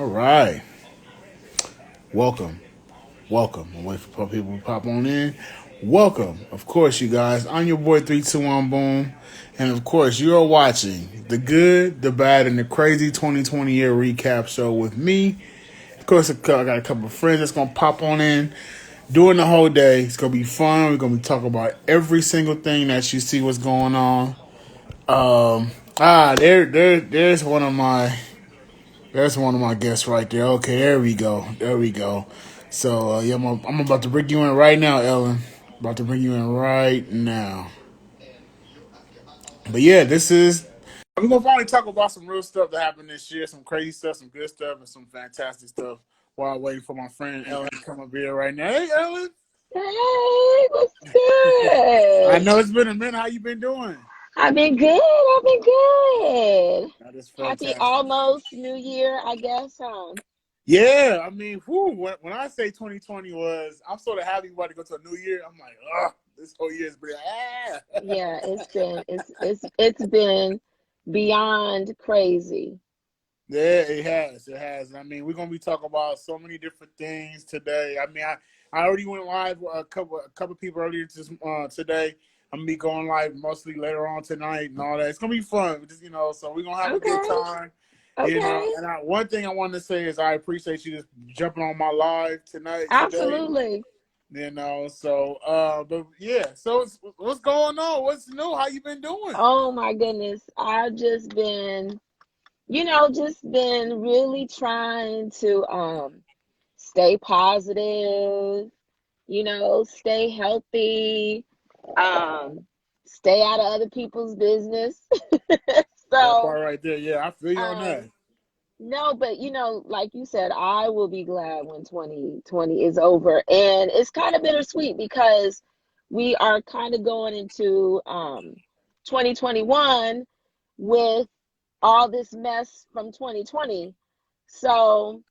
All right. Welcome. Welcome. I'm waiting for people to pop on in. Welcome. Of course, you guys. I'm your boy 321 Boom. And of course, you are watching the good, the bad, and the crazy 2020 year recap show with me. Of course, I got a couple of friends that's going to pop on in during the whole day. It's going to be fun. We're going to be talking about every single thing that you see what's going on. There's one of my guests right there. Okay, there we go. There we go. So yeah, I'm about to bring you in right now, Ellen. About to bring you in right now. But yeah, this is. We're gonna finally talk about some real stuff that happened this year, some crazy stuff, some good stuff, and some fantastic stuff. While I'm waiting for my friend Ellen to come up here right now. Hey, Ellen. Hey, what's I good? know it's been a minute. How you been doing? I've been good. I've been good. That is Happy fantastic. almost New Year, I guess, huh? Yeah, I mean, when I say 2020 was, I'm sort of happy about to go to a new year. I'm like, this whole year's been Yeah, it's been beyond crazy. Yeah, it has. It has. I mean, we're gonna be talking about so many different things today. I mean, I already went live with a couple people earlier today. I'm gonna be going live mostly later on tonight and all that. It's gonna be fun, just so we're gonna have a good Okay, time. okay. And one thing I wanted to say is I appreciate you just jumping on my live today. Absolutely. But yeah, so what's going on? What's new? How you been doing? Oh my goodness. I've just been, just been really trying to stay positive, stay healthy, um, stay out of other people's business. That So, part right there. Yeah, I feel you on that. um, no, but like you said, I will be glad when 2020 is over. And it's kind of bittersweet because we are kind of going into 2021 with all this mess from 2020. So,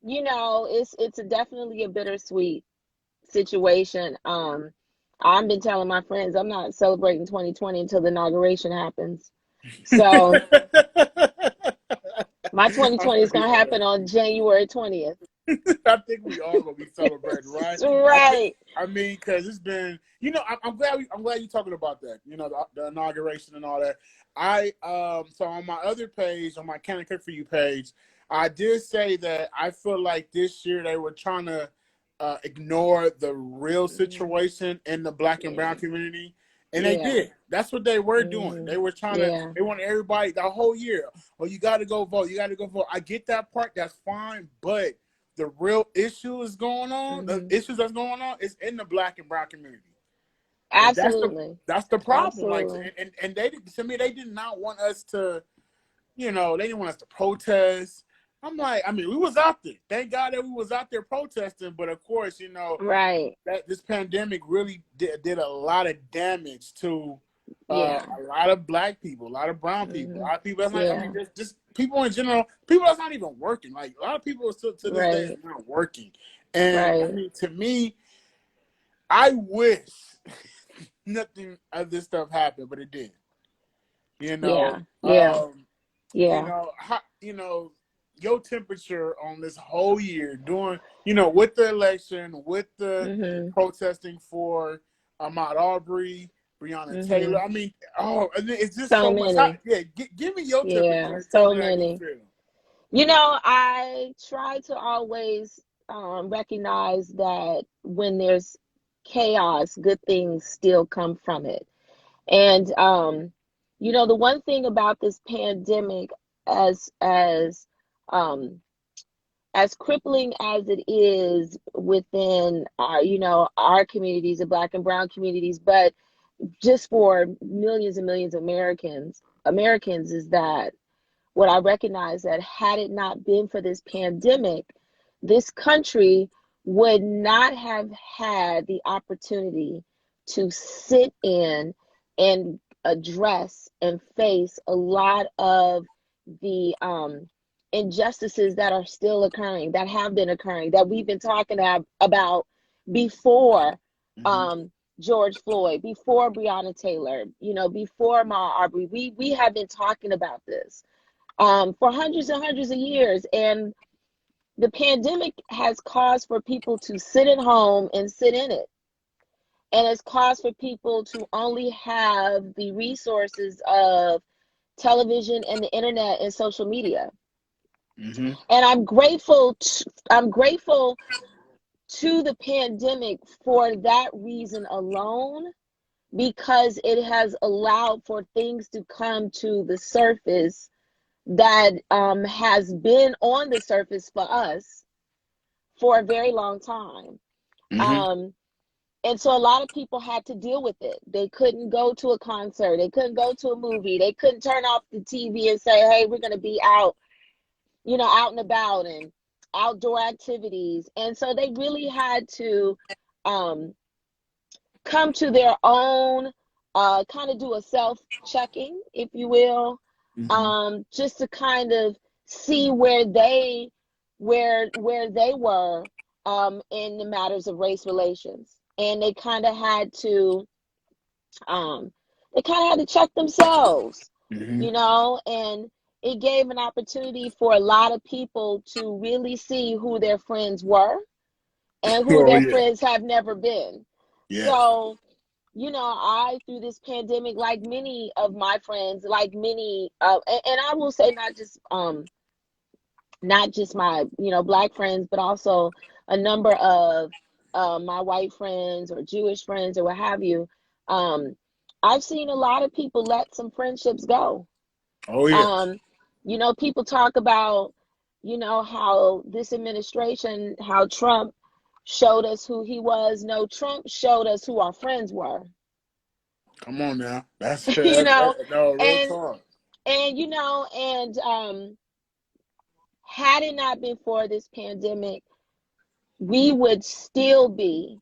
it's definitely a bittersweet situation. I've been telling my friends I'm not celebrating 2020 until the inauguration happens. So my I 2020 is feel you gonna on happen on January 20th. that. I think we all gonna be celebrating, right? Right. I mean, because it's been, I'm glad you're talking about that. The inauguration and all that. So on my other page, on my Can I Cook for You page, I did say that I feel like this year they were trying to ignore the real Mm, situation in the Black and Brown yeah. community. And they Yeah. did. That's what they were doing. Hmm. They were trying to. Yeah. They wanted everybody the whole year. Oh, you got to go vote. You got to go vote. I get that part. That's fine. But the real issue is going on. The Hmm. issues that's going on is in the Black and Brown community, and Absolutely. that's the problem. Like, Absolutely. and they to me they did not want us to. They didn't want us to protest. I'm like, I mean, we was out there. Thank God that we was out there protesting. But of course, Right. that this pandemic really did a lot of damage to Yeah. a lot of Black people, a lot of brown people, a Hmm. lot of people that's not. I mean, Yeah. just people in general, people that's not even working. Like a lot of people still to this day is Right. not working. And I Right. mean, to me, I wish nothing of this stuff happened, but it did. You know, Yeah. Yeah. Yeah. your temperature on this whole year doing, with the election, with the Hmm. protesting for Ahmaud Arbery, Breonna Hmm. Taylor. I mean, it's just So so much. many. Yeah, give me your temperature Yeah. and tell So me how you many. feel. I try to always recognize that when there's chaos, good things still come from it. And the one thing about this pandemic, as as um, as crippling as it is within our communities, the Black and Brown communities, but just for millions and millions of Americans, is that what I recognize that had it not been for this pandemic, this country would not have had the opportunity to sit in and address and face a lot of the injustices that are still occurring, that have been occurring, that we've been talking about before Mm-hmm. um, George Floyd, before Breonna Taylor, before Ma Arbery. We have been talking about this for hundreds and hundreds of years. And the pandemic has caused for people to sit at home and sit in it. And it's caused for people to only have the resources of television and the internet and social media. Mm-hmm. And I'm grateful to the pandemic for that reason alone, because it has allowed for things to come to the surface that has been on the surface for us for a very long time. Mm-hmm. Um, and so a lot of people had to deal with it. They couldn't go to a concert, they couldn't go to a movie, they couldn't turn off the TV and say, hey, we're going to be out, out and about and outdoor activities. And so they really had to um, come to their own, kind of do a self checking, if you will, Mm-hmm. just to kind of see where they were in the matters of race relations. And um, they kind of had to check themselves, Mm-hmm. and it gave an opportunity for a lot of people to really see who their friends were and who Oh their yeah. friends have never been. Yeah. So, I, through this pandemic, like many of my friends, like many, and I will say not just my, black friends, but also a number of my white friends or Jewish friends or what have you. Um, I've seen a lot of people let some friendships go. Oh yeah. Um, people talk about, how this administration, how Trump showed us who he was. No, Trump showed us who our friends were. Come on now. That's you know, no real and talk. had it not been for this pandemic, we would still be,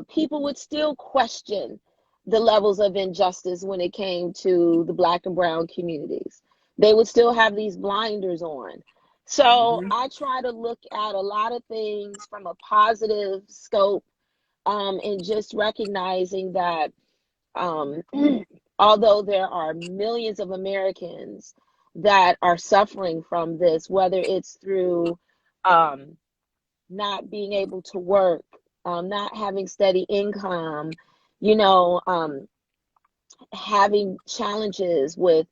people would still question the levels of injustice when it came to the black and brown communities. They would still have these blinders on. So Mm-hmm. I try to look at a lot of things from a positive scope, and just recognizing that, um, although there are millions of Americans that are suffering from this, whether it's through um, not being able to work, not having steady income, you know, um, having challenges with,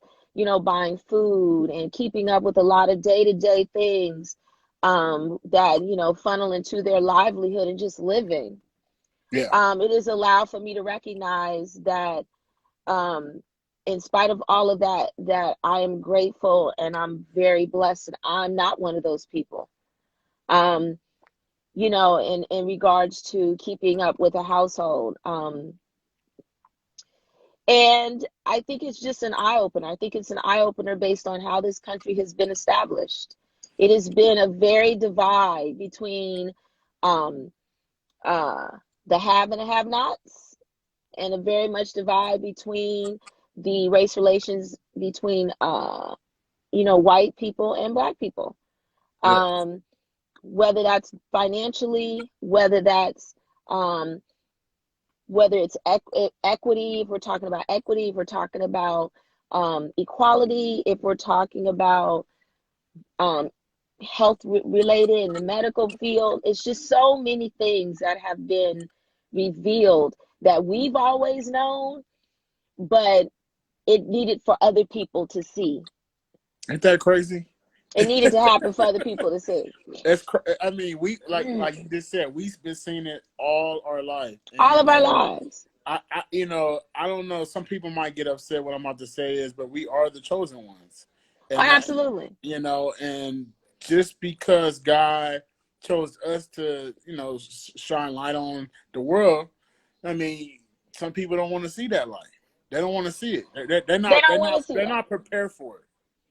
buying food and keeping up with a lot of day to day things, that, funnel into their livelihood and just living. Yeah. It has allowed for me to recognize that, um, in spite of all of that, that I am grateful and I'm very blessed. And I'm not one of those people. Um, in regards to keeping up with a household. And I think it's just an eye opener. I think it's an eye opener based on how this country has been established. It has been a very divide between, um, uh, the have and the have nots, and a very much divide between the race relations between, white people and black people. Yeah. Um, whether that's financially, um, whether it's equity, if we're talking about equity, if we're talking about, equality, if we're talking about, um, health related in the medical field. It's just so many things that have been revealed that we've always known, but it needed for other people to see. Ain't that crazy? It needed to happen for other people to see. I mean, we like you just said, we've been seeing it all our life, All and of our lives. I don't know. Some people might get upset. What I'm about to say is, but we are the chosen ones, Oh, and that, absolutely. and just because God chose us to, shine light on the world, I mean, some people don't want to see that light. They don't want to see it. They're They not. don't want to see They're it. not prepared for it.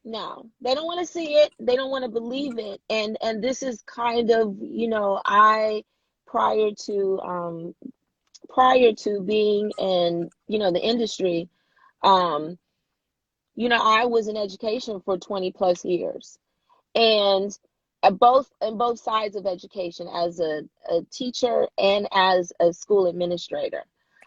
No, they don't want to see it. They don't want to believe it. And this is kind of, I prior to um prior to being in, the industry, um, I was in education for 20 plus years. And both sides of education, as a teacher and as a school administrator.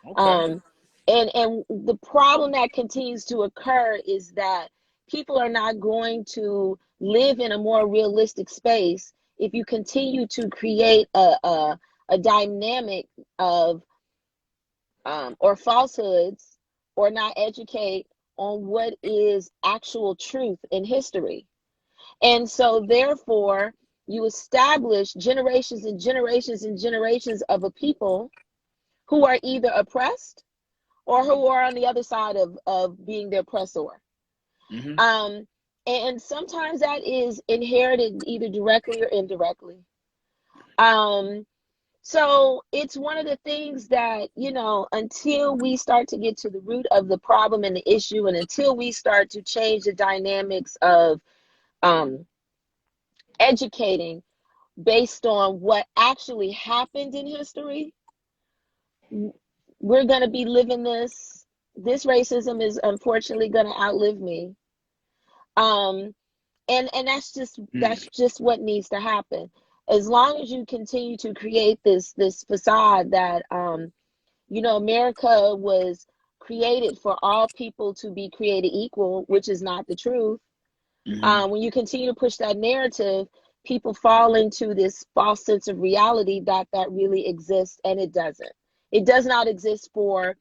Okay. Um, and the problem that continues to occur is that people are not going to live in a more realistic space if you continue to create a dynamic of or falsehoods, or not educate on what is actual truth in history. And so therefore you establish generations and generations and generations of a people who are either oppressed or who are on the other side of being the oppressor. Mm-hmm. And sometimes that is inherited either directly or indirectly. Um, so it's one of the things that, until we start to get to the root of the problem and the issue, and until we start to change the dynamics of um, educating based on what actually happened in history, we're going to be living this racism is unfortunately going to outlive me. Um, and that's just what needs to happen. As long as you continue to create this facade that America was created for all people to be created equal, which is not the truth. When you continue to push that narrative, people fall into this false sense of reality that really exists, and it doesn't. It does not exist for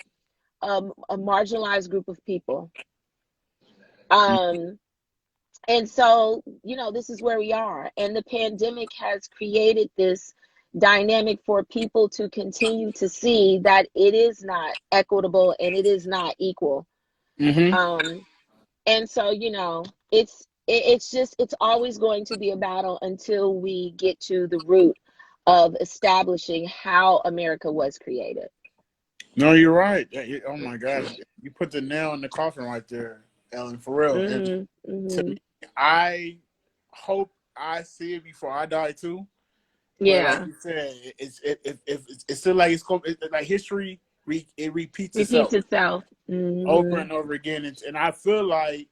a marginalized group of people. And so, this is where we are. And the pandemic has created this dynamic for people to continue to see that it is not equitable and it is not equal. And so, it's always going to be a battle until we get to the root of establishing how America was created. No, you're right. Oh my gosh, you put the nail in the coffin right there, Ellen, for real. And to me, I hope I see it before I die too. But like you said, it's still like it's like history. It repeats itself over and over again, and I feel like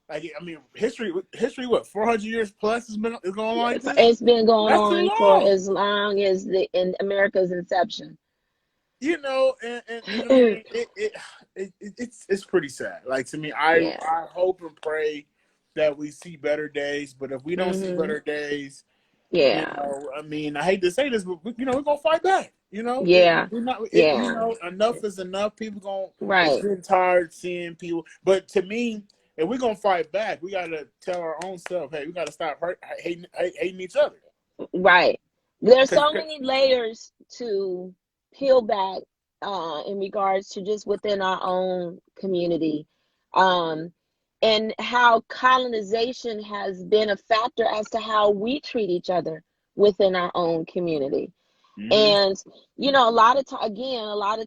I mean, history. What 400 years plus is going on like this? It's been going That's too on for long. as long as in America's inception. And I mean, it's pretty sad. Like, to me, I hope and pray that we see better days. But if we don't see better days, I mean, I hate to say this, but we're gonna fight back. We're not. Enough is enough. People it's getting tired seeing people. But to me, if we're gonna fight back, we gotta tell our own self, hey, we gotta stop hating each other. Right. There's so many layers to peel back in regards to just within our own community, and how colonization has been a factor as to how we treat each other within our own community. And a lot of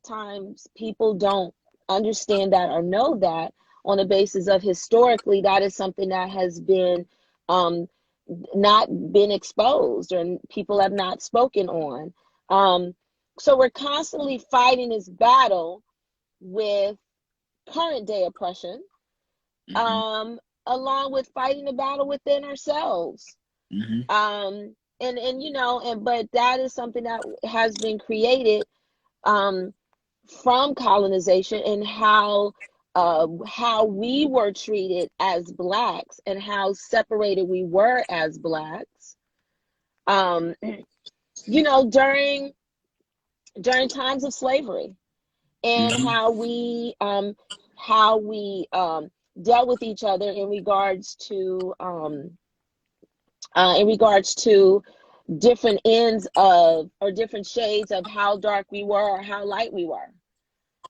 times people don't understand that or know that on the basis of historically that is something that has been not been exposed, or people have not spoken on. So we're constantly fighting this battle with current day oppression, along with fighting the battle within ourselves. But that is something that has been created from colonization, and how we were treated as Blacks and how separated we were as Blacks. During times of slavery, and how we dealt with each other in regards to different ends of, or different shades of, how dark we were or how light we were.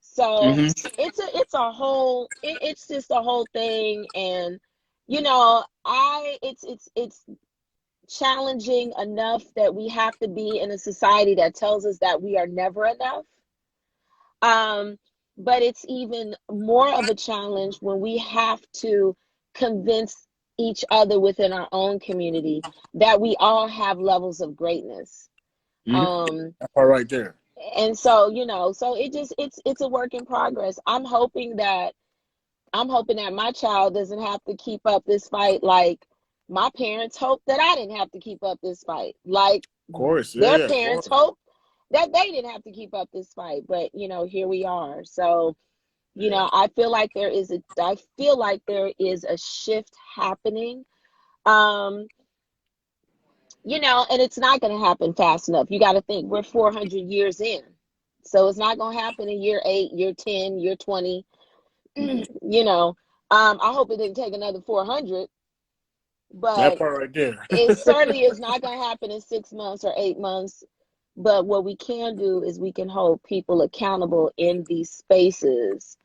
So it's a whole it's just a whole thing. And it's challenging enough that we have to be in a society that tells us that we are never enough. But it's even more of a challenge when we have to convince each other within our own community that we all have levels of greatness. That part right there. And so, so it's a work in progress. I'm hoping that my child doesn't have to keep up this fight like my parents hoped that I didn't have to keep up this fight. Like, of course, their parents hoped that they didn't have to keep up this fight. But, here we are. So, I feel like there is a shift happening. And it's not going to happen fast enough. You got to think we're 400 years in. So it's not going to happen in year 8, year 10, year 20. I hope it didn't take another 400, That but part right there. it certainly is not going to happen in 6 months or 8 months. But what we can do is we can hold people accountable in these spaces,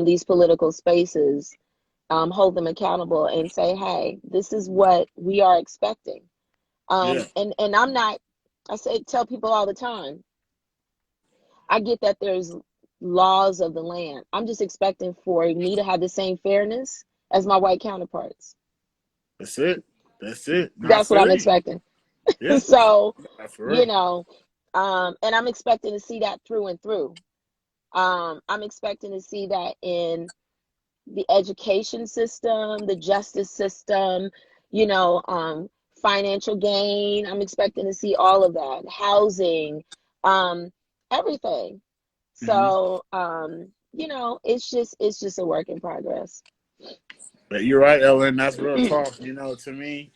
these political spaces, hold them accountable and say, hey, this is what we are expecting. Yeah. And I'm not, tell people all the time, I get that there's laws of the land. I'm just expecting for me to have the same fairness as my white counterparts. That's it. That's it. No, I That's what I'm feel you. expecting. Yeah. So, For you real. know, and I'm expecting to see that through and through. I'm expecting to see that in the education system, the justice system, you know, um, financial gain. I'm expecting to see all of that, housing, um, everything. Hmm. So, it's just a work in progress. But you're right, Ellen. That's real talk. To me,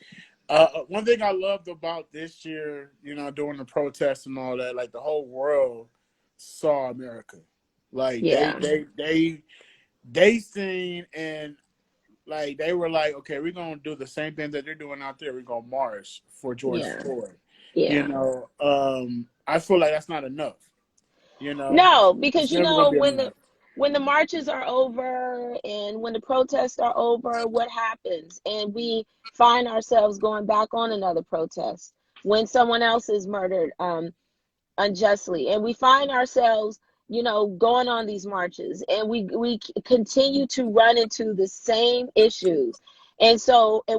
one thing I loved about this year, during the protests and all that, like the whole world saw America. Like they Yeah, they they they seen, and like they were like, okay, we're gonna do the same thing that they're doing out there. We're gonna march for George yeah, Floyd. yeah. I feel like that's not enough. No, It's because never gonna be when enough. the marches are over and when the protests are over, what happens? And we find ourselves going back on another protest when someone else is murdered unjustly, and we find ourselves, going on these marches, and we continue to run into the same issues. And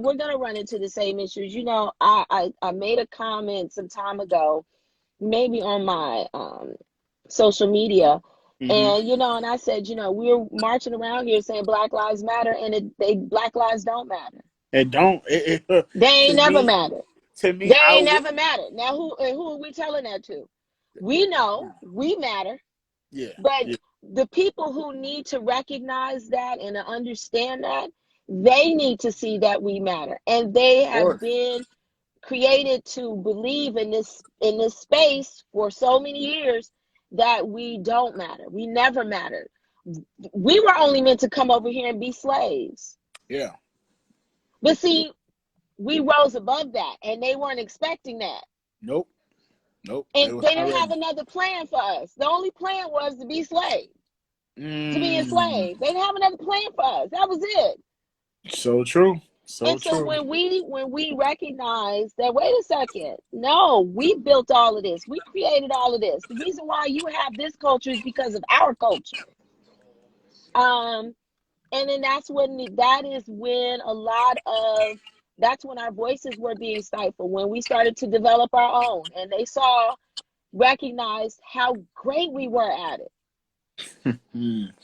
we're gonna run into the same issues. I made a comment some time ago, maybe on my social media. Hmm. And I said, we're marching around here saying Black Lives Matter, and Black lives don't matter. It don't. They To ain't never me, mattered. to me, They I ain't would. never mattered. Now who are we telling that to? We know we matter, Yeah, but yeah, the people who need to recognize that and to understand that, they need to see that we matter. And they of have course. been created to believe in this space for so many years that we don't matter. We never mattered. We were only meant to come over here and be slaves. Yeah. But see, we rose above that and they weren't expecting that. Nope. Nope. They And was they not didn't have ready. another plan for us. The only plan was to be slaves, to be Mm, enslaved. They didn't have another plan for us. That was it. so true. So And so true. when we recognize that, wait a second, no, we built all of this. We created all of this. The reason why you have this culture is because of our culture. Um, and then that's when our voices were being stifled, when we started to develop our own, and they recognized how great we were at it.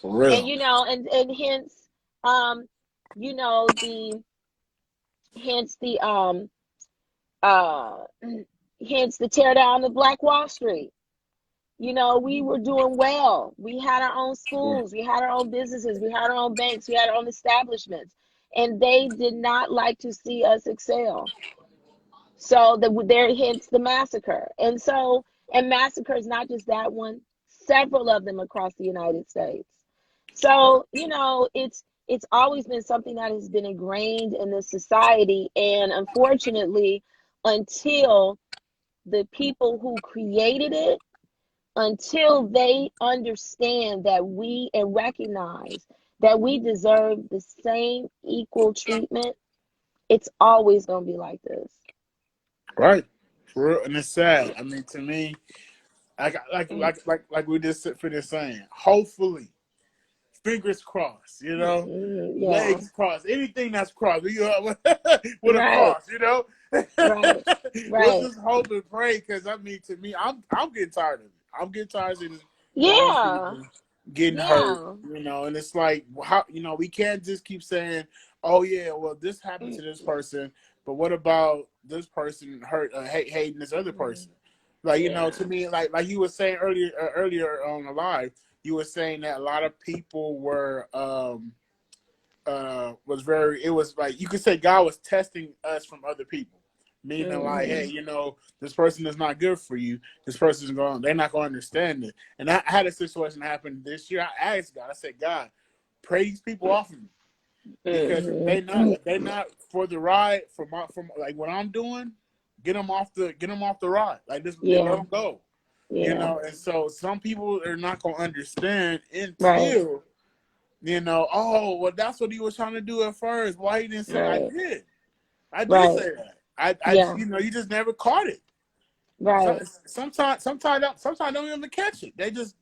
For And real. hence, um, you know, the hence the uh hence the tear down of Black Wall Street. We were doing well. We had our own Yeah. schools, we had our own businesses, we had our own banks, we had our own establishments, and they did not like to see us excel. So there, hence the massacre. And massacres, not just that one, several of them across the United States. So, it's always been something that has been ingrained in the society. And unfortunately, until the people who created it, until they understand that and recognize that we deserve the same equal treatment, it's always going to be like this. Right. For real. And it's sad. I mean, to me, like we just finished saying. Hopefully, fingers crossed. Yeah, Legs crossed. Anything that's crossed. With a right, cross. right, We'll right. just hope and pray. Because I mean, to me, I'm getting tired of it. I'm getting tired of seeing my own Yeah, people getting hurt. yeah. And it's like how we can't just keep saying, "Oh yeah, well this happened to this person," but what about this person hating this other person? Like to Yeah, me, like you were saying earlier on the live, you were saying that a lot of people were was very. It was like you could say God was testing us from other people. meaning like, hey, Mhm. this person is not good for you. This person's they're not going to understand it. And I had a situation happen this year. I asked God, I said, God, pray these people off of me, because if Mhm. they not for the ride from like what I'm doing, get them off the ride. Like just let Yeah. them go. Yeah. And so some people are not going to understand Right. until oh, well, that's what he was trying to do at first. Why he didn't say? Right. I did Right. say that. Yeah. You just never caught it. So, Right. sometimes don't even catch it. They're just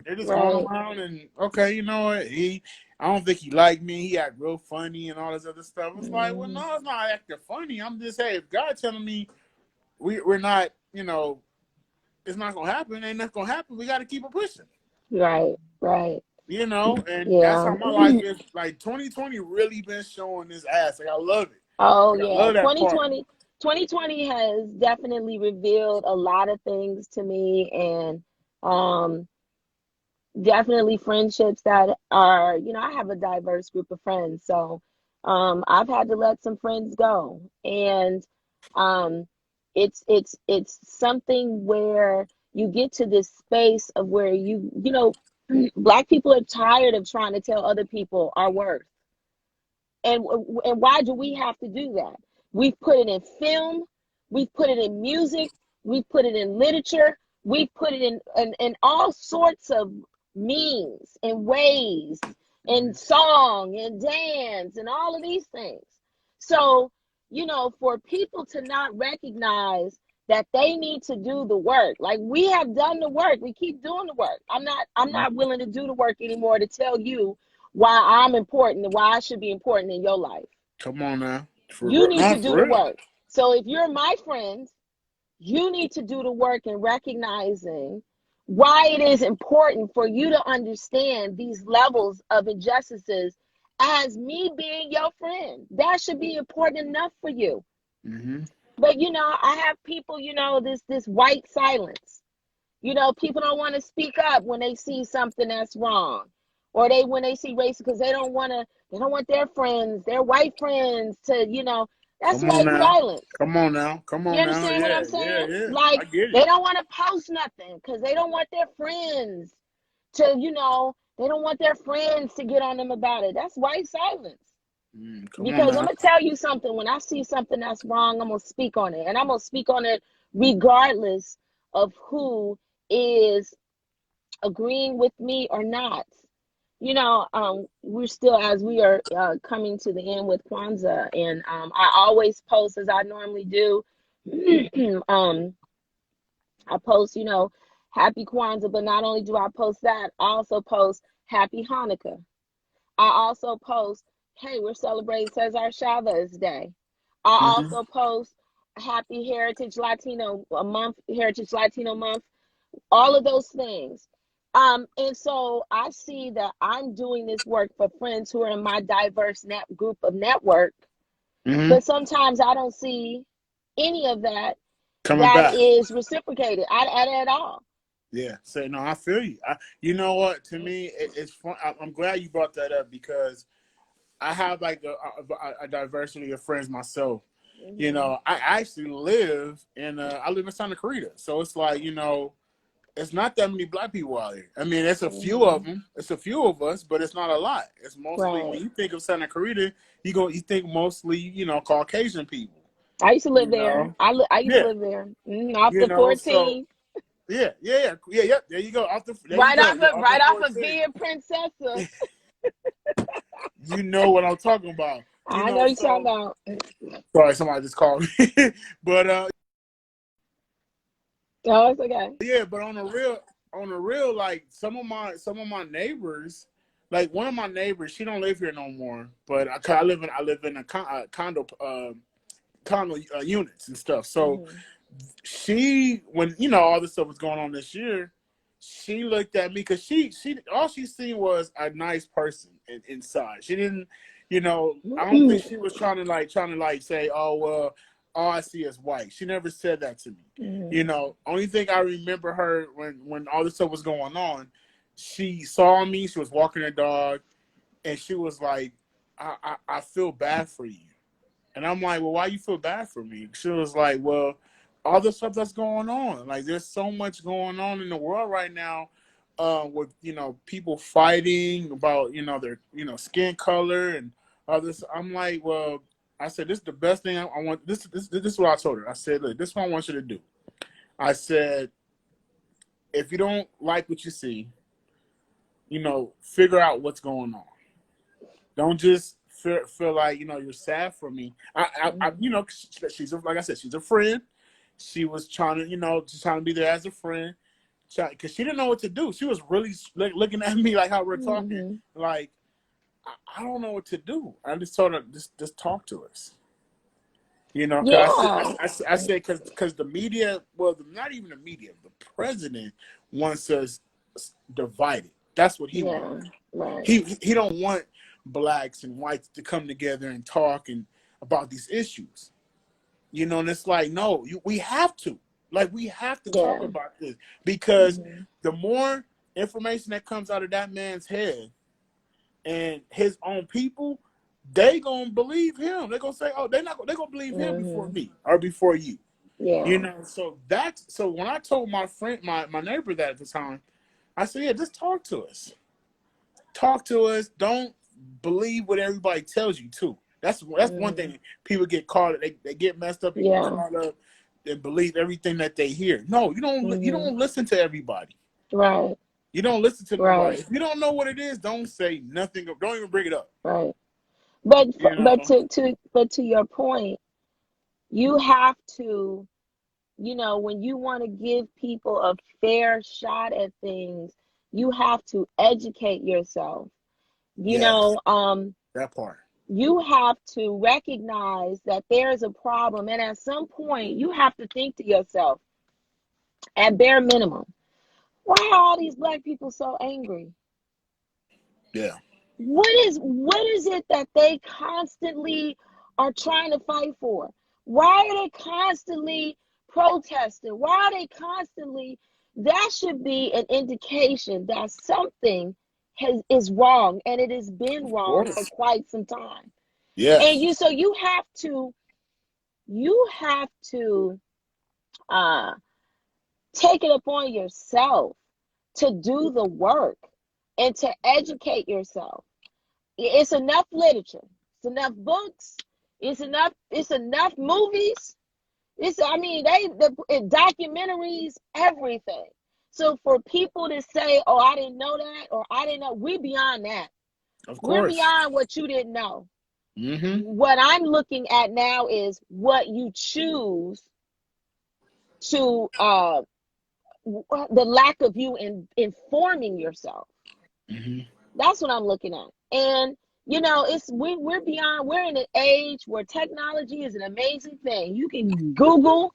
going Right. around and okay, you know what? I don't think he liked me. He act real funny and all this other stuff. It's like, well, Mhm. no, it's not acting funny. I'm just hey, if God telling me we're not, it's not gonna happen. Ain't nothing gonna happen. We got to keep it pushing. Right. Right. And that's Yeah. how my life is. Like 2020 really been showing this ass. Like I love it. Oh Like I yeah. love that part. 2020 has definitely revealed a lot of things to me, and um definitely friendships that are, I have a diverse group of friends. So I've had to let some friends go. And um it's something where you get to this space of where Black people are tired of trying to tell other people our worth. And why do we have to do that? We've put it in film, we've put it in music, we've put it in literature, we've put it in all sorts of means and ways and song and dance and all of these things. So, for people to not recognize that they need to do the work. Like we have done the work. We keep doing the work. I'm not willing to do the work anymore to tell you why I'm important and why I should be important in your life. Come on now, for You real. need No, to do for the real. work. So if you're my friend, you need to do the work in recognizing why it is important for you to understand these levels of injustices as me being your friend. That should be important enough for you. Mm-hmm. But I have people, this white silence. People don't want to speak up when they see something that's wrong, or when they see racism, because they don't want their friends, their white friends to, that's Come on white now. silence. Come on now. Come You on now. understand what I'm Yeah, yeah, saying? yeah. Like I get it. they don't want to post nothing because they don't want their friends to, they don't want their friends to get on them about it. That's white silence. Come on Because I'm now. gonna tell you something. When I see something that's wrong, I'm gonna speak on it, and I'm gonna speak on it regardless of who is agreeing with me or not. We're still, as we are coming to the end with Kwanzaa, and I always post as I normally do. um, I post, Happy Kwanzaa, but not only do I post that, I also post Happy Hanukkah. I also post, hey, we're celebrating Cesar Chavez Day. I Mm-hmm. also post Happy Heritage Latino Month, all of those things. And so I see that I'm doing this work for friends who are in my diverse group of network, Mm-hmm. but sometimes I don't see any of that Coming that back. is reciprocated at all. Yeah. Say no. I feel you. You know what? To me, it's fun. I'm glad you brought that up because I have like a diversity of friends myself. Hmm. I actually live I live in Santa Clarita, so it's like it's not that many black people out here. I mean, it's a few of Hmm. them. It's a few of us, but it's not a lot. It's mostly when Right. you think of Santa Clarita, you think mostly Caucasian people. I used to live You there. know, I used to yeah, live there. Off the so 14, yeah, yeah, yeah, yeah, yeah. There you go. There you right go. off Yeah, of off the right off of 14. Via Princessa. You know what I'm talking about. I know you're talking So about. sorry, somebody just called me, but Oh, it's okay. yeah, but on a real, like some of my neighbors, like one of my neighbors, she don't live here no more. But I live in a condo units and stuff. So Hmm. she, when all this stuff was going on this year, she looked at me because she all she seen was a nice person inside. She didn't, I don't think she was trying to like say, oh well, all I see is white. She never said that to me. Hmm. Only thing I remember her when all this stuff was going on, she saw me. She was walking her dog, and she was like, I feel bad for you. And I'm like, well, why you feel bad for me? She was like, well, all the stuff that's going on. Like, there's so much going on in the world right now, with people fighting about their skin color and others. I'm like, well, I said this is the best thing I want. This is what I told her. I said, look, this is what I want you to do. I said, if you don't like what you see, figure out what's going on. Don't just feel like you're sad for me. She's like I said, she's a friend. She was trying to just trying to be there as a friend, because she didn't know what to do. She was really looking at me like how we're talking. Mm-hmm. Like, I don't know what to do. I just told her, just talk to us. Yeah. I said because the media, well, not even the media, the president wants us divided. That's what he Yeah. wants. Right. He don't want blacks and whites to come together and talk about these issues. And it's like, no, we have to. Like, we have to talk Yeah. about this, because Mm-hmm. the more information that comes out of that man's head and his own people, they gonna believe him. They're gonna say, oh, they're gonna believe him before Mm-hmm. me or before you. Yeah. So when I told my friend, my neighbor that at the time, I said, yeah, just talk to us. Talk to us. Don't believe what everybody tells you too. That's one Mm-hmm. thing people get caught. They get messed up and get Yeah. caught up and believe everything that they hear. No, you don't. You Mm-hmm. don't listen to everybody. Right. You don't listen to nobody. Right. If you don't know what it is, don't say nothing. Don't even bring it up. Right. But You but know. to your point, you have to, when you want to give people a fair shot at things, you have to educate yourself. You Yes, know, that part. you have to recognize that there is a problem, and at some point, you have to think to yourself, at bare minimum, why are all these black people so angry? Yeah. What is it that they constantly are trying to fight for? Why are they constantly protesting? Why are they constantly? That should be an indication that something is wrong, and it has been Of wrong for course. quite some time. And Yes. you have to uh take it upon yourself to do the work and to educate yourself. It's enough literature, it's enough books, it's enough movies. I mean, documentaries, everything. So for people to say, oh, I didn't know that, or I didn't know, we're beyond that. Of We're course. beyond what you didn't know. Mm-hmm. What I'm looking at now is what you choose to the lack of you in informing yourself. Mm-hmm. That's what I'm looking at. And we're in an age where technology is an amazing thing. You can Google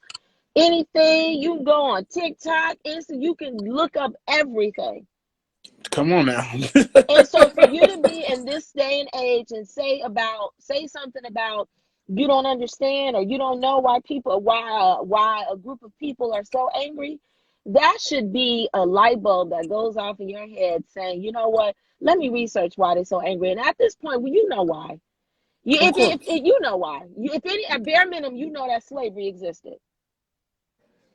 anything, you can go on TikTok, Insta, you can look up everything. Come on now. And so for you to be in this day and age and say something about you don't understand, or you don't know why a group of people are so angry, that should be a light bulb that goes off in your head saying, you know what, let me research why they're so angry. And at this point, well, you know why. Of course. If you know why. If any, at bare minimum, you know that slavery existed.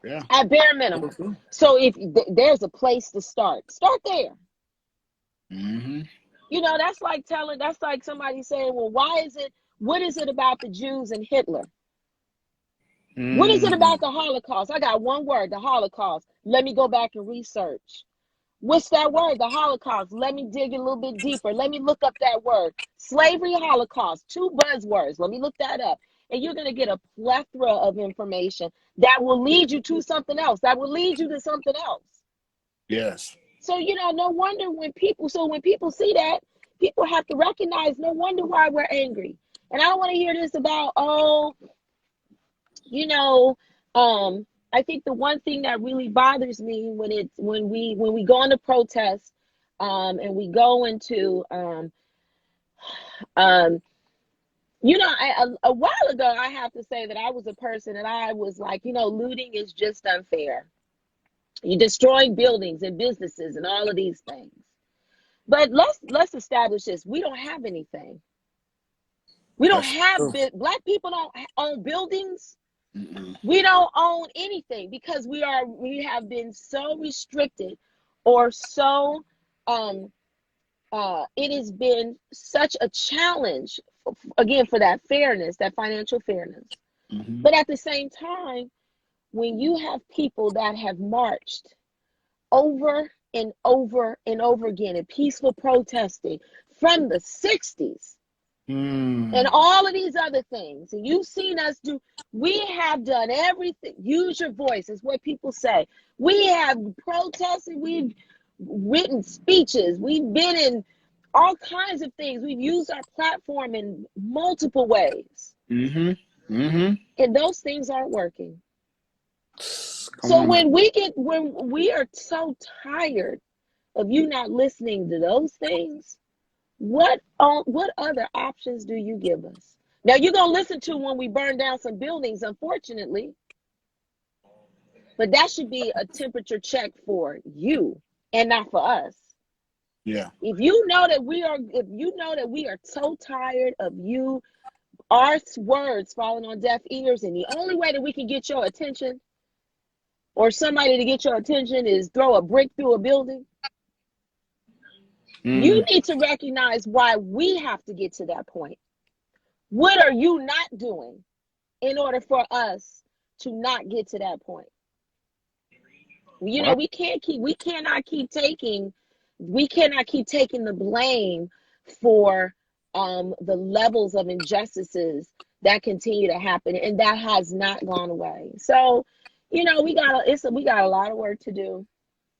Yeah. At bare minimum. So if there's a place to start there. Mm-hmm. That's like somebody saying, well, what is it about the Jews and Hitler? What is it Mm-hmm. about the Holocaust? I got one word, the Holocaust. Let me go back and research. What's that word, the Holocaust? Let me dig a little bit deeper. Let me look up that word. Slavery, Holocaust, two buzzwords. Let me look that up. And you're going to get a plethora of information that will lead you to something else, that will lead you to something else. Yes. So, no wonder when people see that, people have to recognize, no wonder why we're angry. And I don't want to hear this about, oh, you know, I think the one thing that really bothers me when we go into protest, and we go into, um, a while ago, I have to say that I was a person that I was like, looting is just unfair. You're destroying buildings and businesses and all of these things. But let's establish this. We don't have anything. We don't That's have true. black people don't own buildings. Mm-mm. We don't own anything because we have been so restricted, or so it has been such a challenge, again, for that fairness, that financial fairness. Mm-hmm. But at the same time, when you have people that have marched over and over and over again in peaceful protesting from the 60s and Mm. all of these other things, and you've seen us do, we have done everything. Use your voice is what people say. We have protested, we've written speeches, we've been in all kinds of things. We've used our platform in multiple ways, Mm-hmm. Mm-hmm. and those things aren't working. Come So on now. when we are so tired of you not listening to those things, what other options do you give us? Now you're gonna listen to when we burn down some buildings, unfortunately, but that should be a temperature check for you and not for us. Yeah. If you know that we are so tired of you, our words falling on deaf ears, and the only way that we can get your attention, or somebody to get your attention, is throw a brick through a building, you Mm. need to recognize why we have to get to that point. What are you not doing in order for us to not get to that point? You know, Well, we cannot keep taking the blame for the levels of injustices that continue to happen, and that has not gone away. So, you know, we got a lot of work to do.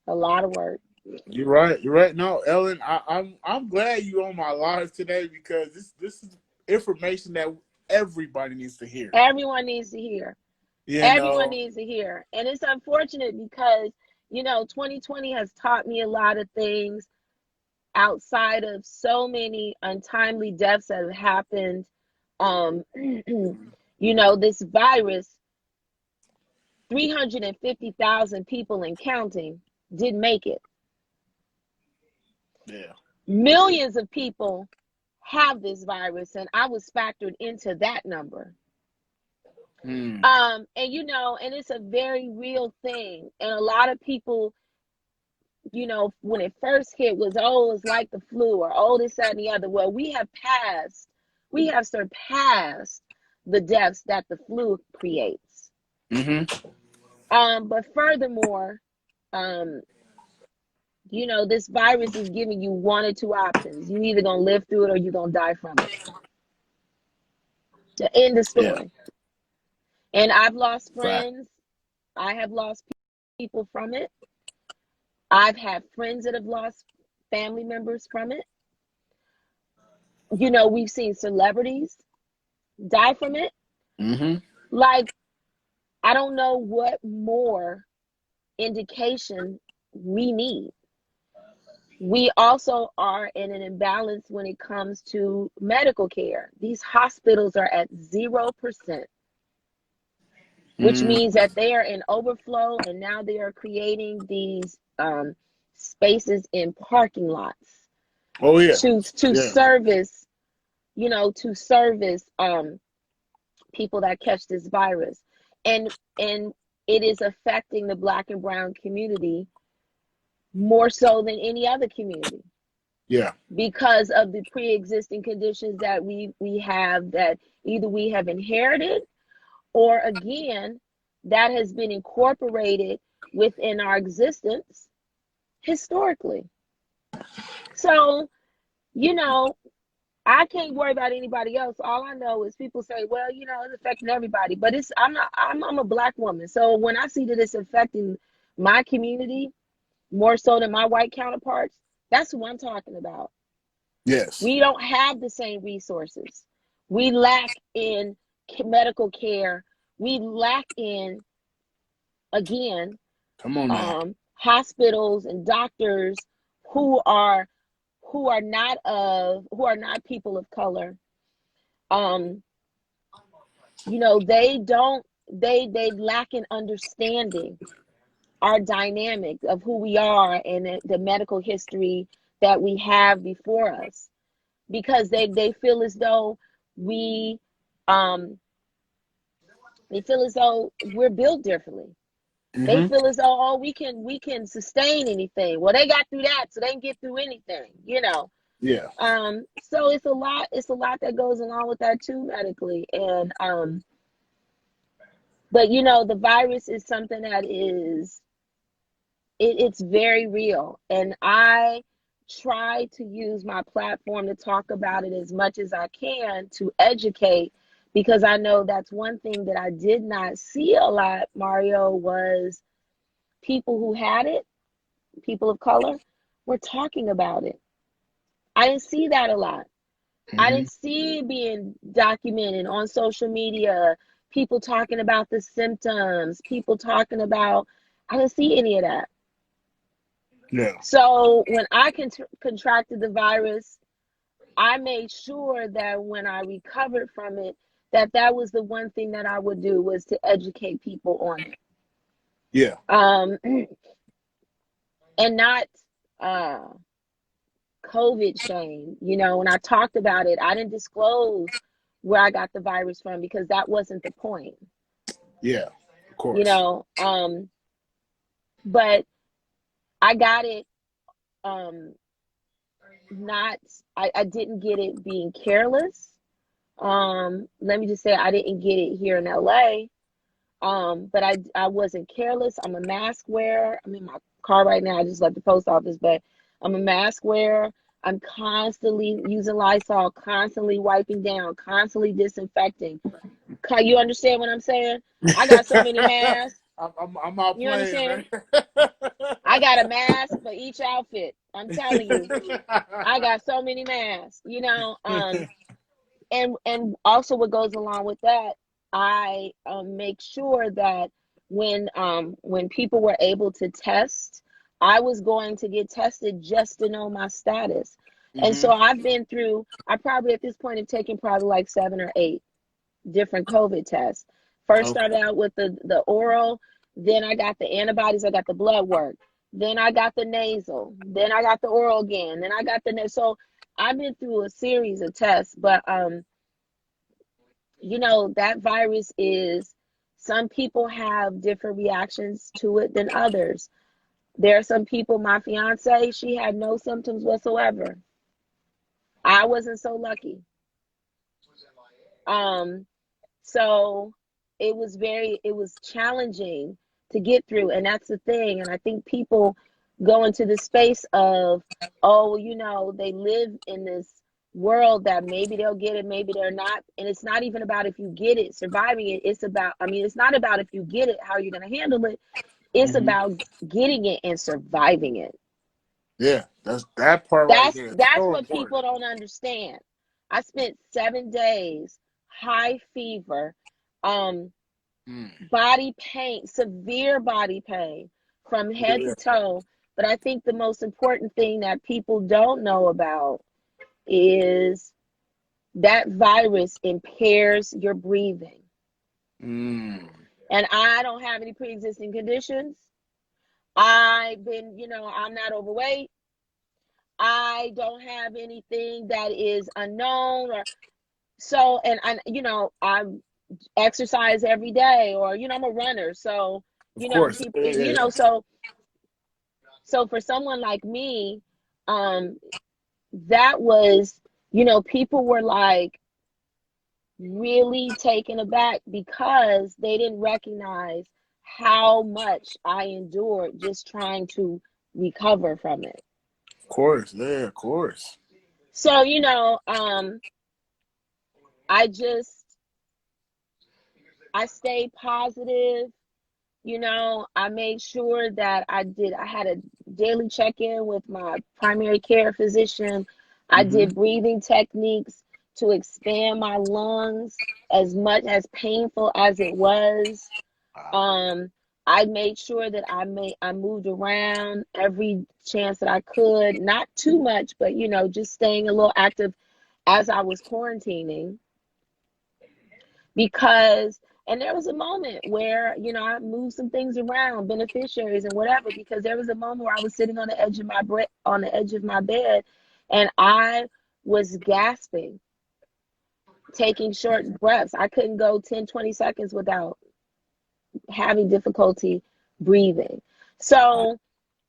A lot of work. you're right. You're right. No, Ellen, I'm glad you on my live today because this is information that everybody needs to hear. Everyone needs to hear. You Everyone know. needs to hear. And it's unfortunate because, you know, 2020 has taught me a lot of things outside of so many untimely deaths that have happened. You know, this virus, 350,000 people and counting didn't make it. Yeah. Millions of people have this virus, and I was factored into that number. Mm. And you know, and it's a very real thing. And a lot of people, you know, when it first hit, was, oh, it's like the flu, or oh, this, that, and the other. Well, we have surpassed the deaths that the flu creates. Mm-hmm. But furthermore, um, you know, this virus is giving you one or two options. You either gonna live through it or you're gonna die from it. The end of Yeah. story. And I've lost Fact. friends. I have lost people from it. I've had friends that have lost family members from it. You know, we've seen celebrities die from it. Mm-hmm. Like, I don't know what more indication we need. We also are in an imbalance when it comes to medical care. These hospitals are at 0%, which Mm. means that they are in overflow, and now they are creating these spaces in parking lots Oh yeah. to Yeah. service, you know, people that catch this virus. And it is affecting the Black and brown community more so than any other community, Yeah. because of the pre-existing conditions that we have, that either we have inherited, or again, that has been incorporated within our existence historically. So, you know, I can't worry about anybody else. All I know is people say, well, you know, it's affecting everybody. But I'm a Black woman. So when I see that it's affecting my community more so than my white counterparts, that's who I'm talking about. Yes. We don't have the same resources. We lack in medical care. We lack in, again, Come on now. hospitals and doctors who are not people of color. Um, you know, they lack in understanding our dynamic of who we are, and the medical history that we have before us, because they feel as though we they feel as though we're built differently. They Mm-hmm. feel as though, oh, we can sustain anything. Well, they got through that, so they can get through anything, you know. Yeah. So it's a lot that goes along with that too medically. And but you know, the virus is something that it's very real. And I try to use my platform to talk about it as much as I can to educate, because I know that's one thing that I did not see a lot, Mario, was people who had it, people of color, were talking about it. I didn't see that a lot. I Mm-hmm. didn't see it being documented on social media, people talking about the symptoms, people talking about, I didn't see any of that. Yeah. So when I contracted the virus, I made sure that when I recovered from it, that was the one thing that I would do, was to educate people on it. Yeah. And not uh, COVID shame. You know, when I talked about it, I didn't disclose where I got the virus from, because that wasn't the point, Yeah. Of you course. know. But I got it, um, not, I didn't get it being careless. Let me just say, I didn't get it here in LA. But I wasn't careless. I'm a mask wearer. I'm in my car right now. I just left the post office, but I'm a mask wearer. I'm constantly using Lysol, constantly wiping down, constantly disinfecting. You understand what I'm saying? I got so many masks. I'm out You playing, understand? man. I got a mask for each outfit. I'm telling you, I got so many masks. You know, and also what goes along with that, I make sure that when people were able to test, I was going to get tested just to know my status. And Mm-hmm. so I've been through, I probably at this point have taken probably like 7 or 8 different COVID tests. First Okay. started out with the oral, then I got the antibodies, I got the blood work, then I got the nasal, then I got the oral again, then I got the so I've been through a series of tests. But you know, that virus is, some people have different reactions to it than others. There are some people, my fiance, she had no symptoms whatsoever. I wasn't so lucky. Um, so it was challenging to get through. And that's the thing. And I think people go into the space of, oh, you know, they live in this world that maybe they'll get it, maybe they're not. And it's not even about if you get it, surviving it. It's about, I mean, it's not about if you get it, how you're going to handle it. It's Mm-hmm. about getting it and surviving it. Yeah. That's that part right That's there. that's So what important. people don't understand. I spent 7 days, high fever, um, Mm. body pain, severe body pain from head Yeah. to toe. But I think the most important thing that people don't know about is that virus impairs your breathing. Mm. And I don't have any pre-existing conditions. I've been, you know, I'm not overweight. I don't have anything that is unknown, or so. And I, you know, I exercise every day, or, you know, I'm a runner. So, Of you know, course. people, Yeah, yeah, you yeah. know, so for someone like me, um, that was, you know, people were like really taken aback, because they didn't recognize how much I endured just trying to recover from it. Of course. Yeah, of course. So, you know, I just, I stayed positive. You know, I made sure that I had a daily check-in with my primary care physician. I Mm-hmm. did breathing techniques to expand my lungs, as much as painful as it was. Wow. Um, I made sure that I moved around every chance that I could, not too much, but you know, just staying a little active as I was quarantining, because, and there was a moment where, you know, I moved some things around, beneficiaries and whatever, because there was a moment where I was sitting on the edge of on the edge of my bed, and I was gasping. taking short breaths. I couldn't go 10, 20 seconds without having difficulty breathing. So,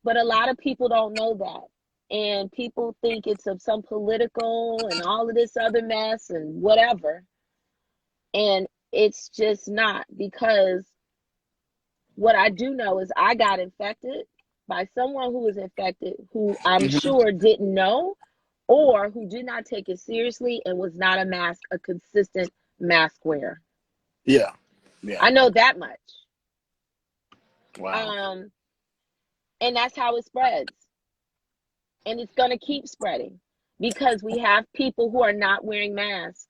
but a lot of people don't know that. And people think it's of some political and all of this other mess and whatever. And it's just not, because what I do know is I got infected by someone who was infected, who I'm sure didn't know, or who did not take it seriously and was not a consistent mask wearer. Yeah. I know that much. Wow. And that's how it spreads. And it's going to keep spreading because we have people who are not wearing masks.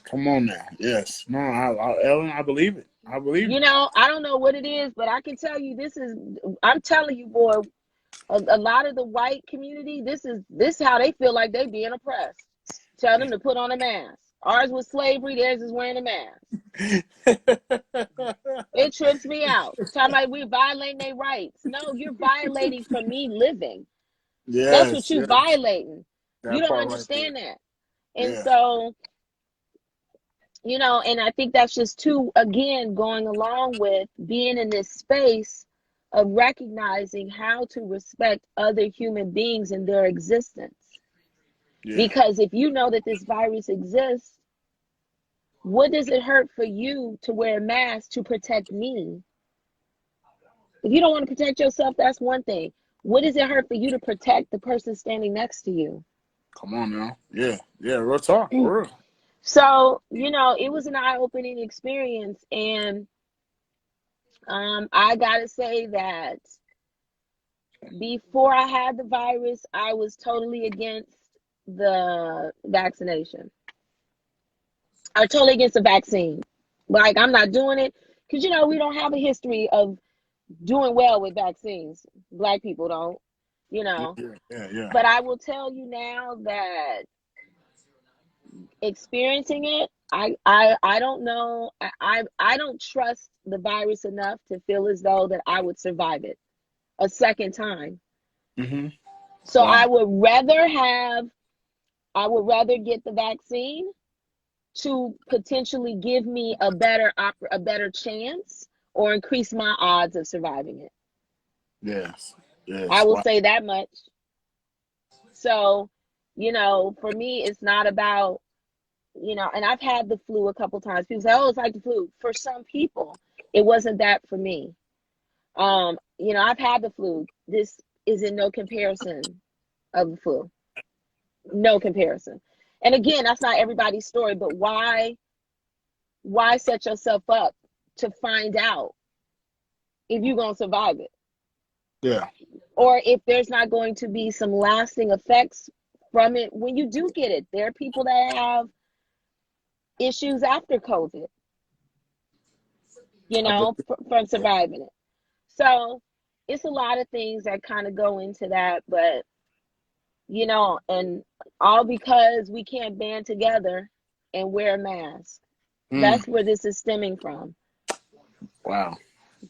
Come on now. Yes. No, Ellen, I believe it. I believe it. I don't know what it is, but I can tell you I'm telling you, boy, a lot of the white community, this is how they feel like they being oppressed. Tell them to put on a mask. Ours was slavery, theirs is wearing a mask. It trips me out. Talking about we're violating their rights. No, you're violating for me living. That's what you're violating. You don't understand that. And so, and I think that's just too, again, going along with being in this space of recognizing how to respect other human beings and their existence. Yeah. Because if you know that this virus exists, what does it hurt for you to wear a mask to protect me? If you don't want to protect yourself, that's one thing. What does it hurt for you to protect the person standing next to you? Come on now. Yeah, real talk. For real. So, it was an eye-opening experience. And I got to say that before I had the virus, I was totally against the vaccination. I'm totally against the vaccine. Like, I'm not doing it because, we don't have a history of doing well with vaccines. Black people don't, Yeah. But I will tell you now that experiencing it, I don't know. I don't trust the virus enough to feel as though that I would survive it a second time. Mm-hmm. So wow. I would rather get the vaccine to potentially give me a better chance or increase my odds of surviving it. Yes. I will say that much. So, for me, it's not about, and I've had the flu a couple times. People say, oh, it's like the flu. For some people, it wasn't that for me. I've had the flu. This is in no comparison of the flu. No comparison. And again, that's not everybody's story, but why set yourself up to find out if you're going to survive it? Yeah. Or if there's not going to be some lasting effects from it when you do get it. There are people that have issues after COVID, from surviving it. So it's a lot of things that kind of go into that, but and all because we can't band together and wear a mask. That's where this is stemming from. Wow.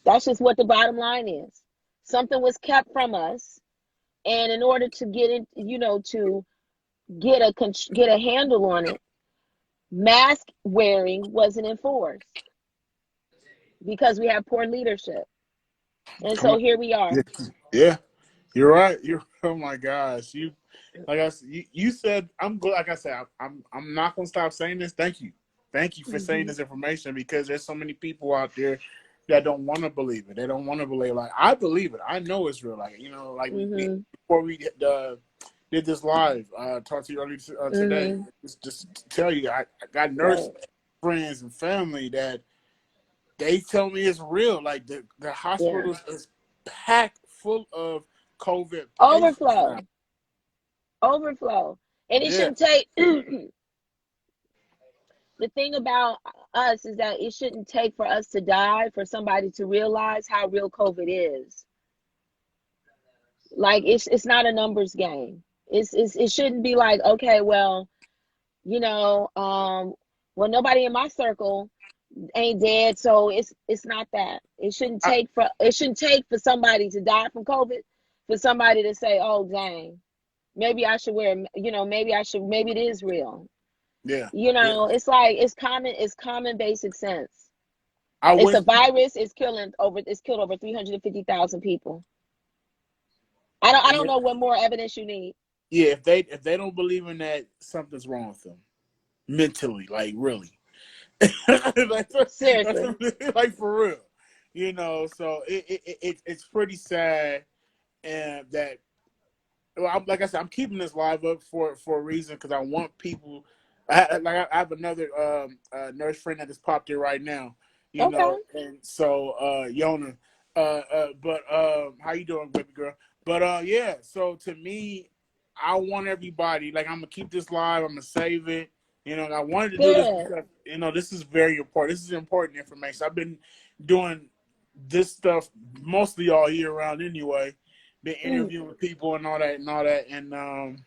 That's just what the bottom line is. Something was kept from us, and in order to get it, to get a handle on it, mask wearing wasn't enforced because we have poor leadership. And so here we are. Yeah. You're right. Oh my gosh. You said, I'm good. Like I said, I'm not going to stop saying this. Thank you for saying this information, because there's so many people out there that don't want to believe it. They don't want to believe. Like, I believe it. I know it's real. Like, before we did this live, talked to you earlier today, just to tell you, I got nurse friends and family that they tell me it's real. Like, the hospital is packed full of COVID overflow. And it shouldn't take the thing about us is that it shouldn't take for us to die for somebody to realize how real COVID is. Like, it's not a numbers game. It shouldn't be like, okay, well, well, nobody in my circle ain't dead, so it's not that. It shouldn't take for somebody to die from COVID for somebody to say, oh dang, maybe I should wear, maybe it is real. Yeah. You Yeah. know, it's like it's common basic sense. I It's wish a virus, it's killed over 350,000 people. I don't know what more evidence you need. yeah, if they don't believe in that, something's wrong with them mentally, like really. like, Seriously. like for real, So it's pretty sad, and that well, like I said, I'm keeping this live up for a reason because I want people. I have another nurse friend that just popped in right now, Okay. and so Yona, but how you doing, baby girl? But yeah, so to me, I want everybody like I'm gonna keep this live. I'm gonna save it. I wanted to do this Good. because this is very important. This is important information. I've been doing this stuff mostly all year round anyway, been Mm. interviewing people and all that and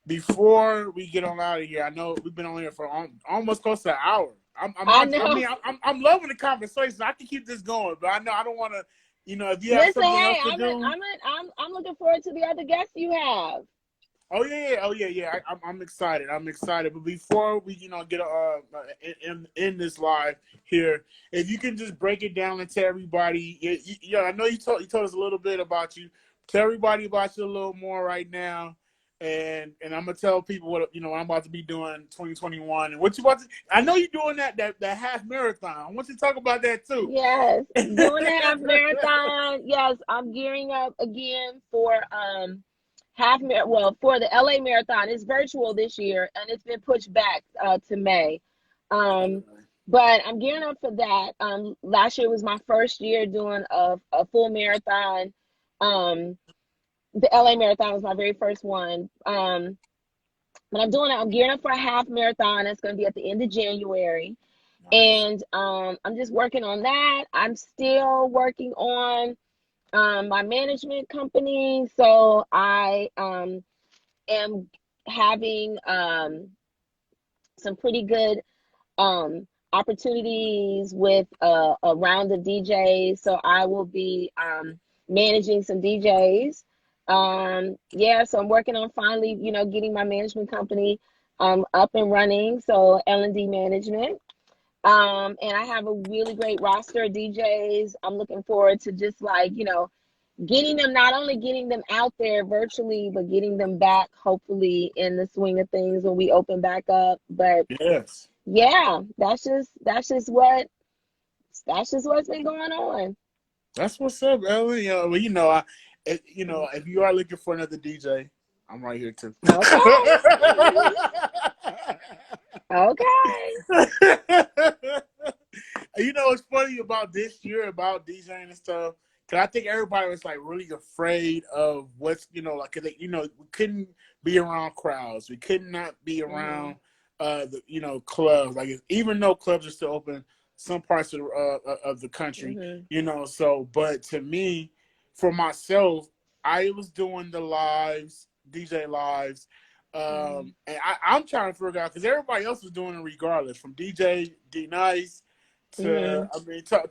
before we get on out of here, I know we've been on here for almost close to an hour. I know. I'm loving the conversation. I can keep this going, but I know I don't want to. If you have Listen, something hey, else to do. I'm looking forward to the other guests you have. Oh yeah, oh yeah. I'm excited. I'm excited. But before we, get in this live here, if you can just break it down and tell everybody. Yeah, I know you told us a little bit about you. Tell everybody about you a little more right now, and I'm gonna tell people what what I'm about to be doing 2021 and what you about to. I know you're doing that half marathon. I want you to talk about that too. Yes, doing a half marathon. Yes, I'm gearing up again for for the LA marathon. It's virtual this year and it's been pushed back to May. Um, but I'm gearing up for that. Last year was my first year doing a full marathon. The LA marathon was my very first one. But I'm gearing up for a half marathon. It's going to be at the end of January. Nice. And I'm just working on that. I'm still working on my management company. So I am having some pretty good opportunities with a round of DJs. So I will be managing some DJs. Yeah, so I'm working on finally, getting my management company up and running. So L&D Management. And I have a really great roster of DJs. I'm looking forward to just getting them, not only getting them out there virtually, but getting them back hopefully in the swing of things when we open back up. But Yes. yeah, that's just what's been going on. That's what's up, Ellie. If you are looking for another DJ, I'm right here too. Okay. Okay. It's funny about this year about DJing and stuff. Cause I think everybody was like really afraid of what's cause we couldn't be around crowds. We could not be around clubs. Like even though clubs are still open, some parts of the country, So, but to me, for myself, I was doing the lives, DJ lives, and I'm trying to figure out because everybody else was doing it regardless, from DJ D Nice to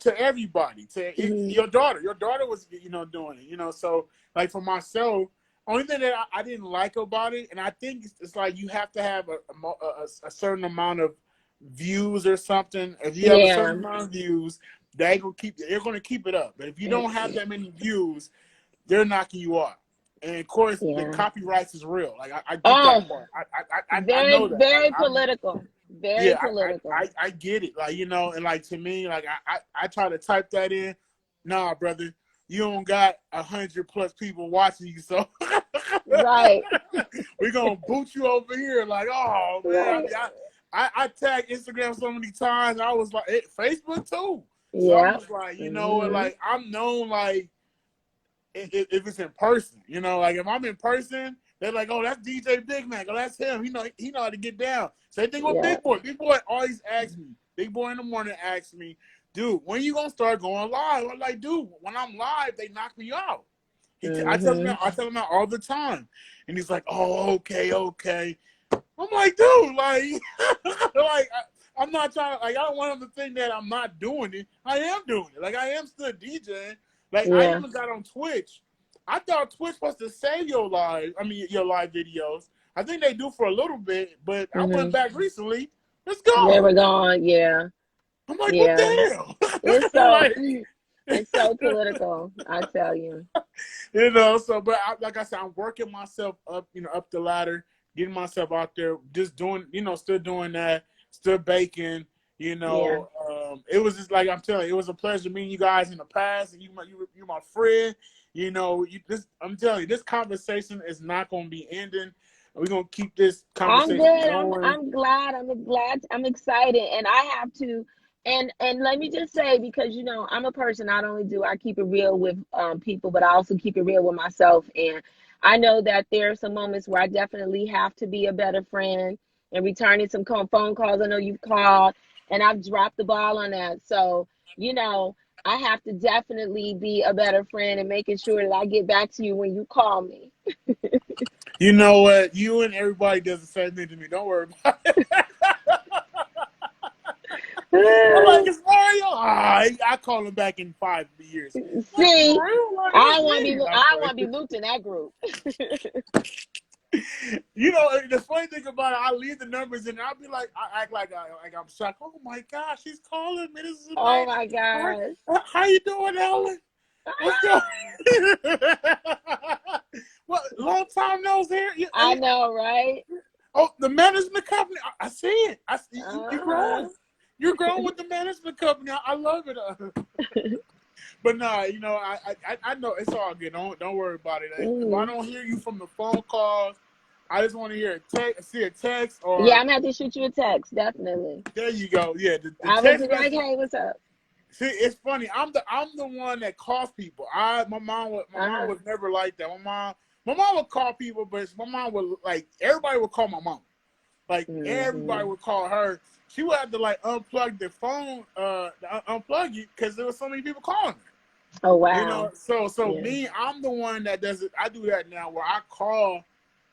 to everybody, to your daughter. Your daughter was doing it, So like for myself, only thing that I didn't like about it, and I think it's like you have to have a certain amount of views or something. If you have a Yeah. certain amount of views, they're gonna keep it up. But if you don't have that many views, they're knocking you off. And of course, the Yeah. copyrights is real. Like I get Oh, that part. I very, know that. Like very political. Very yeah, political. I get it. Like and like to me, like I try to type that in. Nah, brother, you don't got 100+ people watching you, so Right. we're gonna boot you over here. Like, oh man, Right. I tagged Instagram so many times. I was like, Facebook too. So I'm Yeah. just like, like I'm known like if it's in person, like if I'm in person, they're like, oh, that's DJ Big Mac. Oh, that's him. He know how to get down. Same thing with Yeah. Big Boy. Big Boy always asks me. Big Boy in the morning asks me, dude, when you gonna start going live? I'm like, dude, when I'm live, they knock me out. I tell him that all the time, and he's like, oh, okay. I'm like, dude, like, I'm not trying. Like, I don't want him to think that I'm not doing it. I am doing it. Like, I am still DJing. Like, I Yeah. even got on Twitch. I thought Twitch was to save your live videos, I think they do for a little bit, but I went Hmm. back recently. It's They were gone. gone. Yeah. I'm like, what Yeah. the It's hell? so Like, it's so political, I tell you. so, but like I said, I'm working myself up, up the ladder, getting myself out there, just doing, still doing that, still baking, Yeah. it was just like I'm telling you, it was a pleasure meeting you guys in the past, and you my friend, I'm telling you, this conversation is not going to be ending. We're going to keep this I'm conversation good. going. I'm glad. I'm glad. I'm excited, and I have to. And let me just say, because I'm a person. Not only do I keep it real with people, but I also keep it real with myself. And I know that there are some moments where I definitely have to be a better friend and returning some phone calls. I know you've called, and I've dropped the ball on that. So you know, I have to definitely be a better friend and making sure that I get back to you when you call me. You know what? You and everybody does the same thing to me. Don't worry about it. I'm like, it's Mario. I call him back in 5 years. I'm like, See, for real? Like, I it's don't want to be me. I'm I want to be playing. looped in that group. The funny thing about it, I leave the numbers and I'll be like, I act like I'm shocked. Oh my gosh, he's calling me. This is Oh amazing. my gosh. How you doing, Ellen? What's going? What, long time no here? I know, right? Oh, the management company. I see it. I see you Uh-huh. growing. You're growing with the management company. I love it. But nah, I know it's all good. Don't worry about it. If I Mhm. don't hear you from the phone calls, I just want to hear see a text Yeah, or I'm gonna have to shoot you a text, definitely. there you go. Yeah, the I would text be like, message. hey, what's up? See, it's funny. I'm the one that calls people. My mom Uh-huh. was never like that. My mom would call people, but my mom would like everybody would call my mom. Like everybody Hmm. would call her. She would have to like unplug the phone, unplug it because there was so many people calling her. Oh wow. So Yeah. me, I'm the one that does it. I do that now where I call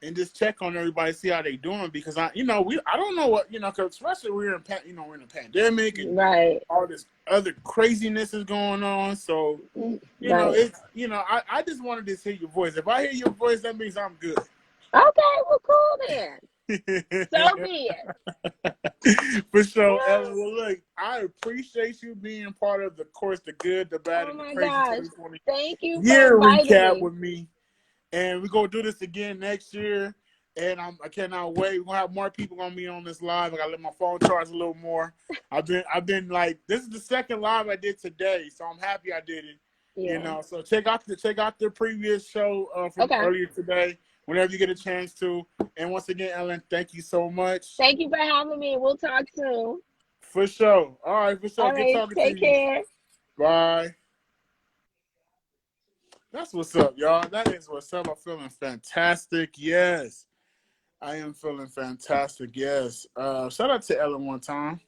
and just check on everybody, see how they doing because I don't know what because especially we're in a pandemic and Right. all this other craziness is going on. So Right. it's I just wanted to hear your voice. If I hear your voice, that means I'm good. Okay, well cool then. So be it. For sure, Ellen. Well, look, I appreciate you being part of the course, the good, the bad, Oh and the my crazy gosh. 2020 Thank you for year inviting recap me. with me. And we're gonna do this again next year. And I cannot wait. We're gonna have more people gonna be on this live. I gotta let my phone charge a little more. I've been like this is the second live I did today, so I'm happy I did it. Yeah. So check out the previous show from Okay. earlier today whenever you get a chance to. And once again, Ellen, thank you so much. Thank you for having me. We'll talk soon. For sure. All right, for sure. All Good right. talking to Take you. care. Bye. That's what's up, y'all. That is what's up. I'm feeling fantastic. Yes. I am feeling fantastic. Yes. Shout out to Ellen one time.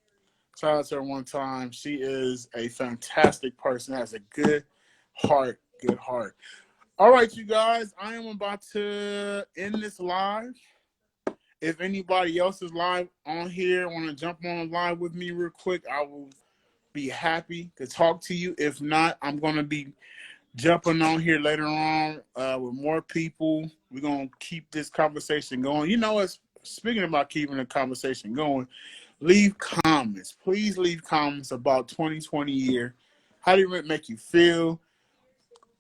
Shout out to her one time. She is a fantastic person. Has a good heart. Good heart. All right, you guys. I am about to end this live. If anybody else is live on here, want to jump on live with me real quick, I will be happy to talk to you. If not, I'm going to be jumping on here later on with more people. We're going to keep this conversation going. Speaking about keeping the conversation going, leave comments. Please leave comments about 2020 year. How did it make you feel?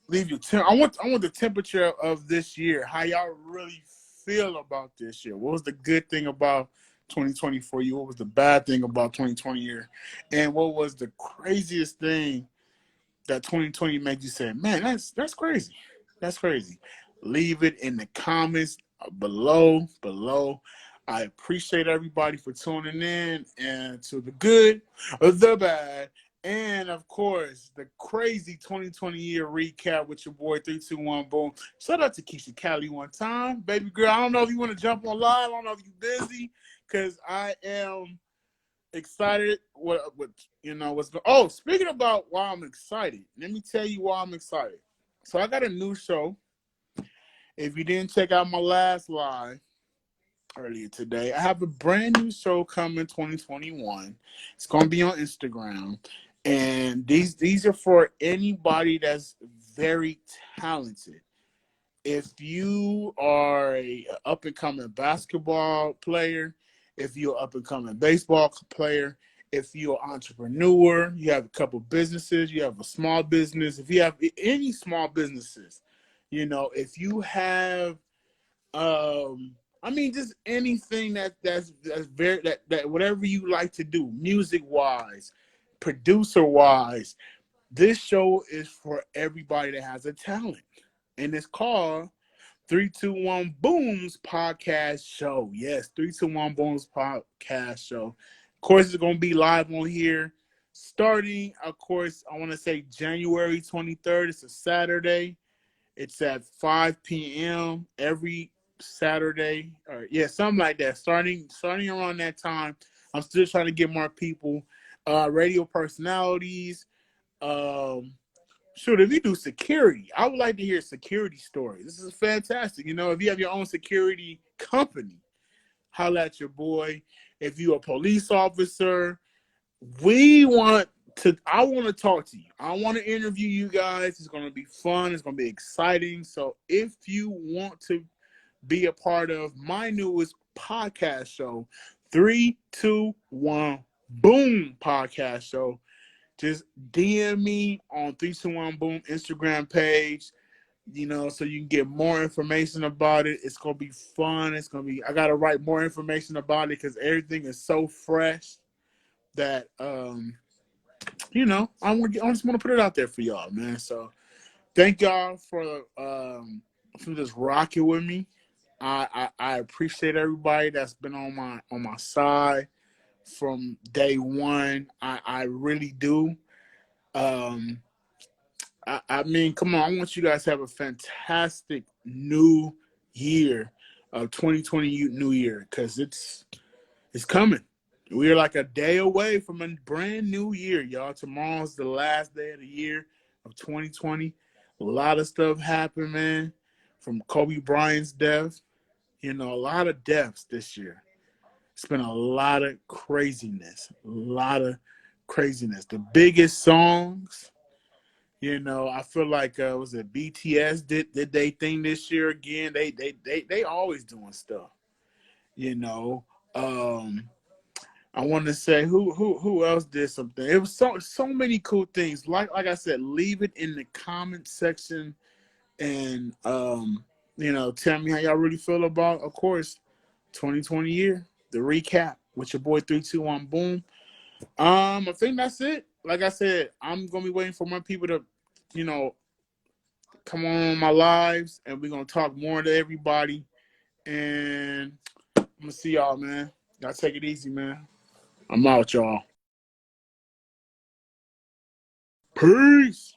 Leave your I want the temperature of this year. How y'all really feel about this year? What was the good thing about 2020 for you? What was the bad thing about 2020 year? And what was the craziest thing that 2020 made you say, man, that's crazy. That's crazy. Leave it in the comments below. I appreciate everybody for tuning in and to the good, the bad, and of course the crazy 2020 year recap with your boy 321 Boom. Shout out to Keisha Cali one time. Baby girl, I don't know if you want to jump on live. I don't know if you're busy because I am excited what's speaking about why I'm excited, let me tell you why I'm excited. So I got a new show. If you didn't check out my last live earlier today, I have a brand new show coming 2021. It's going to be on Instagram, and these are for anybody that's very talented. If you are a up and coming basketball player, if you're an up and coming baseball player, if you're an entrepreneur, you have a couple businesses, you have a small business, if you have any small businesses, if you have just anything that's very that whatever you like to do, music wise, producer wise, this show is for everybody that has a talent. And it's called 321 Booms Podcast Show. Yes, 321 Booms Podcast Show. Of course, it's going to be live on here starting, of course, I want to say January 23rd. It's a Saturday. It's at 5 p.m. every Saturday. Or something like that. Starting around that time. I'm still trying to get more people. Radio personalities. Shoot, if you do security, I would like to hear security stories. This is fantastic. If you have your own security company, holla at your boy. If you're a police officer, I want to talk to you. I want to interview you guys. It's going to be fun. It's going to be exciting. So if you want to be a part of my newest podcast show, 321 Boom Podcast Show, just DM me on 321 Boom Instagram page, so you can get more information about it. It's going to be fun. I got to write more information about it because everything is so fresh that, I just want to put it out there for y'all, man. So thank y'all for just rocking with me. I appreciate everybody that's been on my side from day one. I really do. Come on, I want you guys to have a fantastic new year of 2020 new year, because it's coming. We're like a day away from a brand new year, y'all. Tomorrow's the last day of the year of 2020. A lot of stuff happened, man, from Kobe Bryant's death. A lot of deaths this year. It's been a lot of craziness. The biggest songs, I feel like was it BTS did they thing this year again? They always doing stuff. I want to say who else did something. It was so many cool things. Like I said, leave it in the comment section and tell me how y'all really feel about, of course, 2020 year, the recap with your boy 321 Boom. I think that's it. Like I said, I'm gonna be waiting for my people to, come on my lives, and we're gonna talk more to everybody. And I'm gonna see y'all, man. Y'all take it easy, man. I'm out, y'all. Peace.